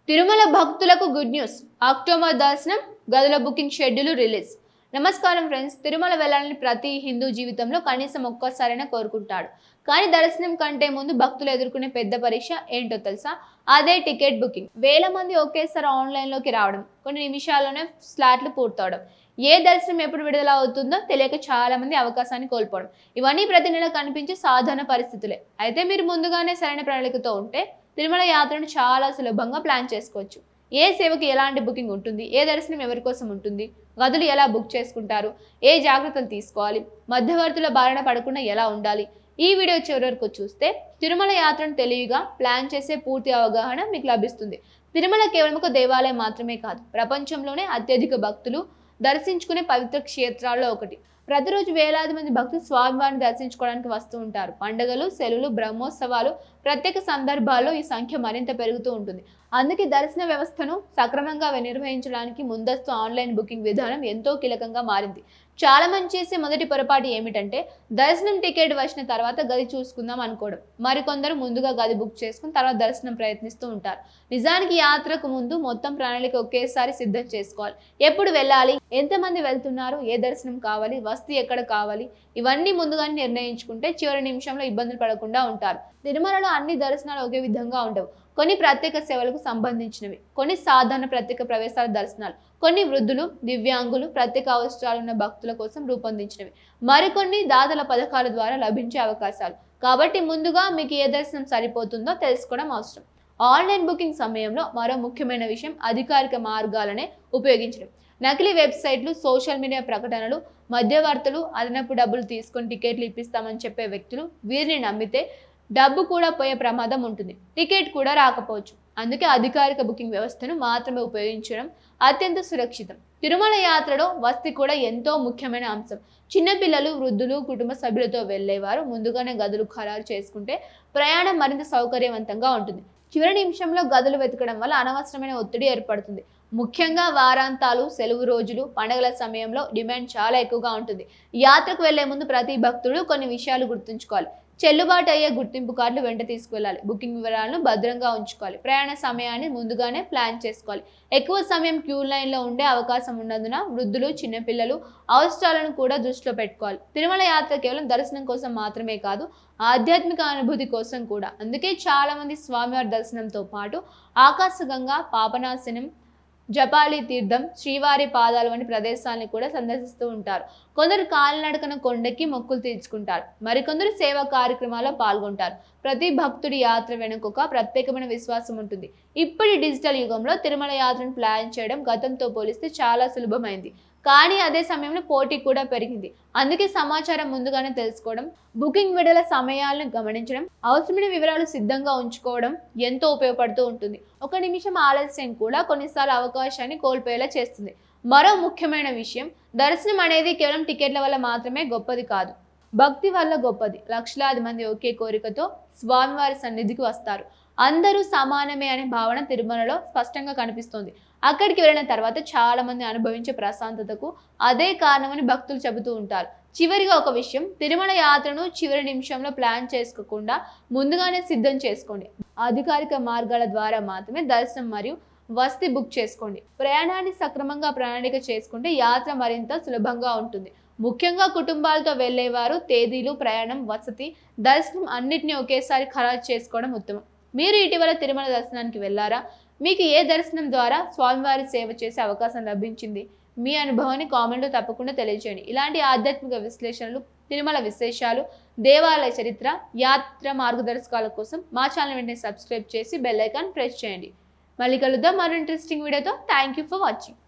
తిరుమల భక్తులకు good news. October దర్శనం గదుల బుకింగ్ షెడ్యూల్ రిలీజ్. నమస్కారం ఫ్రెండ్స్. తిరుమల వెళ్ళాలని ప్రతి హిందూ జీవితంలో కనీసం ఒక్కసారైనా కోరుకుంటాడు. కానీ దర్శనం కంటే ముందు భక్తులు ఎదుర్కొనే పెద్ద పరీక్ష ఏంటో తెలుసా? అదే టికెట్ బుకింగ్. వేల మంది ఒకేసారి ఆన్లైన్లోకి రావడం, కొన్ని నిమిషాల్లోనే స్లాట్లు పూర్తవడం, ఏ దర్శనం ఎప్పుడు విడుదల అవుతుందో తెలియక చాలా మంది అవకాశాన్ని కోల్పోవడం, ఇవన్నీ ప్రతి నెల కనిపించే సాధారణ పరిస్థితులే. అయితే మీరు ముందుగానే సరైన ప్రణాళికతో ఉంటే తిరుమల యాత్రను చాలా సులభంగా ప్లాన్ చేసుకోవచ్చు. ఏ సేవకి ఎలాంటి బుకింగ్ ఉంటుంది, ఏ దర్శనం ఎవరి కోసం ఉంటుంది, గదులు ఎలా బుక్ చేసుకుంటారు, ఏ జాగ్రత్తలు తీసుకోవాలి, మధ్యవర్తుల బారిన పడకుండా ఎలా ఉండాలి, ఈ వీడియో చివరి వరకు చూస్తే తిరుమల యాత్రను తెలివిగా ప్లాన్ చేసే పూర్తి అవగాహన మీకు లభిస్తుంది. తిరుమల కేవలం ఒక దేవాలయం మాత్రమే కాదు, ప్రపంచంలోనే అత్యధిక భక్తులు దర్శించుకునే పవిత్ర క్షేత్రాల్లో ఒకటి. ప్రతిరోజు వేలాది మంది భక్తులు స్వామివారిని దర్శించుకోవడానికి వస్తూ ఉంటారు. పండుగలు, సెలవులు, బ్రహ్మోత్సవాలు, ప్రత్యేక సందర్భాల్లో ఈ సంఖ్య మరింత పెరుగుతూ ఉంటుంది. అందుకే దర్శన వ్యవస్థను సక్రమంగా నిర్వహించడానికి ముందస్తు ఆన్లైన్ బుకింగ్ విధానం ఎంతో కీలకంగా మారింది. చాలా మంది చేసే మొదటి పొరపాటు ఏమిటంటే దర్శనం టికెట్ వచ్చిన తర్వాత గది చూసుకుందాం అనుకోవడం. మరికొందరు ముందుగా గది బుక్ చేసుకుని తర్వాత దర్శనం ప్రయత్నిస్తూ ఉంటారు. నిజానికి యాత్రకు ముందు మొత్తం ప్రణాళిక ఒకేసారి సిద్ధం చేసుకోవాలి. ఎప్పుడు వెళ్ళాలి, ఎంతమంది వెళ్తున్నారు, ఏ దర్శనం కావాలి, వసతి ఎక్కడ కావాలి, ఇవన్నీ ముందుగానే నిర్ణయించుకుంటే చివరి నిమిషంలో ఇబ్బందులు పడకుండా ఉంటారు. తిరుమలలో అన్ని దర్శనాలు ఒకే విధంగా ఉండవు. కొన్ని ప్రత్యేక సేవలకు సంబంధించినవి, కొన్ని సాధారణ ప్రత్యేక ప్రవేశాల దర్శనాలు, కొన్ని వృద్ధులు, దివ్యాంగులు, ప్రత్యేక అవసరాలున్న భక్తుల కోసం రూపొందించినవి, మరికొన్ని దాతల పథకాల ద్వారా లభించే అవకాశాలు. కాబట్టి ముందుగా మీకు ఏ దర్శనం సరిపోతుందో తెలుసుకోవడం అవసరం. ఆన్లైన్ బుకింగ్ సమయంలో మరో ముఖ్యమైన విషయం అధికారిక మార్గాలనే ఉపయోగించడం. నకిలీ వెబ్సైట్లు, సోషల్ మీడియా ప్రకటనలు, మధ్యవర్తులు, అదనపు డబ్బులు తీసుకొని టికెట్లు ఇప్పిస్తామని చెప్పే వ్యక్తులు, వీరిని నమ్మితే డబ్బు కూడా పోయే ప్రమాదం ఉంటుంది, టికెట్ కూడా రాకపోవచ్చు. అందుకే అధికారిక బుకింగ్ వ్యవస్థను మాత్రమే ఉపయోగించడం అత్యంత సురక్షితం. తిరుమల యాత్రలో వసతి కూడా ఎంతో ముఖ్యమైన అంశం. చిన్నపిల్లలు, వృద్ధులు, కుటుంబ సభ్యులతో వెళ్లేవారు ముందుగానే గదులు ఖరారు చేసుకుంటే ప్రయాణం మరింత సౌకర్యవంతంగా ఉంటుంది. చివరి నిమిషంలో గదులు వెతకడం వల్ల అనవసరమైన ఒత్తిడి ఏర్పడుతుంది. ముఖ్యంగా వారాంతాలు, సెలవు రోజులు, పండుగల సమయంలో డిమాండ్ చాలా ఎక్కువగా ఉంటుంది. యాత్రకు వెళ్లే ముందు ప్రతి భక్తుడు కొన్ని విషయాలు గుర్తుంచుకోవాలి. చెల్లుబాటు అయ్యే గుర్తింపు కార్డులు వెంట తీసుకువెళ్ళాలి. బుకింగ్ వివరాలను భద్రంగా ఉంచుకోవాలి. ప్రయాణ సమయాన్ని ముందుగానే ప్లాన్ చేసుకోవాలి. ఎక్కువ సమయం క్యూ లైన్లో ఉండే అవకాశం ఉన్నందున వృద్ధులు, చిన్నపిల్లలు అవసరాలను కూడా దృష్టిలో పెట్టుకోవాలి. తిరుమల యాత్ర కేవలం దర్శనం కోసం మాత్రమే కాదు, ఆధ్యాత్మిక అనుభూతి కోసం కూడా. అందుకే చాలా మంది స్వామివారి దర్శనంతో పాటు ఆకాశగంగా, పాపనాశనం, జపాలి తీర్థం, శ్రీవారి పాదాలు వంటి ప్రదేశాలను కూడా సందర్శిస్తూ ఉంటారు. కొందరు కాలినడకన కొండకి మొక్కులు తీర్చుకుంటారు, మరికొందరు సేవా కార్యక్రమాల్లో పాల్గొంటారు. ప్రతి భక్తుడి యాత్ర వెనుక ఒక ప్రత్యేకమైన విశ్వాసం ఉంటుంది. ఇప్పటి డిజిటల్ యుగంలో తిరుమల యాత్రను ప్లాన్ చేయడం గతంతో పోలిస్తే చాలా సులభమైంది. కానీ అదే సమయంలో పోటీ కూడా పెరిగింది. అందుకే సమాచారం ముందుగానే తెలుసుకోవడం, బుకింగ్ విడుదల సమయాలను గమనించడం, అవసరమైన వివరాలు సిద్ధంగా ఉంచుకోవడం ఎంతో ఉపయోగపడుతూ ఉంటుంది. ఒక నిమిషం ఆలస్యం కూడా కొన్నిసార్లు అవకాశాన్ని కోల్పోయేలా చేస్తుంది. మరో ముఖ్యమైన విషయం, దర్శనం అనేది కేవలం టికెట్ల వల్ల మాత్రమే గొప్పది కాదు, భక్తి వల్ల గొప్పది. లక్షలాది మంది ఒకే కోరికతో స్వామివారి సన్నిధికి వస్తారు. అందరూ సమానమే అనే భావన తిరుమలలో స్పష్టంగా కనిపిస్తోంది. అక్కడికి వెళ్ళిన తర్వాత చాలా మంది అనుభవించే ప్రశాంతతకు అదే కారణమని భక్తులు చెబుతూ ఉంటారు. చివరిగా ఒక విషయం, తిరుమల యాత్రను చివరి నిమిషంలో ప్లాన్ చేసుకోకుండా ముందుగానే సిద్ధం చేసుకోండి. అధికారిక మార్గాల ద్వారా మాత్రమే దర్శనం మరియు వసతి బుక్ చేసుకోండి. ప్రయాణాన్ని సక్రమంగా ప్రణాళిక చేసుకుంటే యాత్ర మరింత సులభంగా ఉంటుంది. ముఖ్యంగా కుటుంబాలతో వెళ్లేవారు తేదీలు, ప్రయాణం, వసతి, దర్శనం అన్నిటినీ ఒకేసారి ఖరారు చేసుకోవడం ఉత్తమం. మీరు ఇటీవల తిరుమల దర్శనానికి వెళ్ళారా? మీకు ఏ దర్శనం ద్వారా స్వామివారి సేవ చేసే అవకాశం లభించింది? మీ అనుభవాన్ని కామెంట్లో తప్పకుండా తెలియజేయండి. ఇలాంటి ఆధ్యాత్మిక విశ్లేషణలు, తిరుమల విశేషాలు, దేవాలయ చరిత్ర, యాత్ర మార్గదర్శకాల కోసం మా ఛానల్ వెంటనే సబ్స్క్రైబ్ చేసి బెల్ ఐకాన్ ప్రెస్ చేయండి. మళ్ళీ కలుద్దాం మరో ఇంట్రెస్టింగ్ వీడియోతో. Thank you for watching.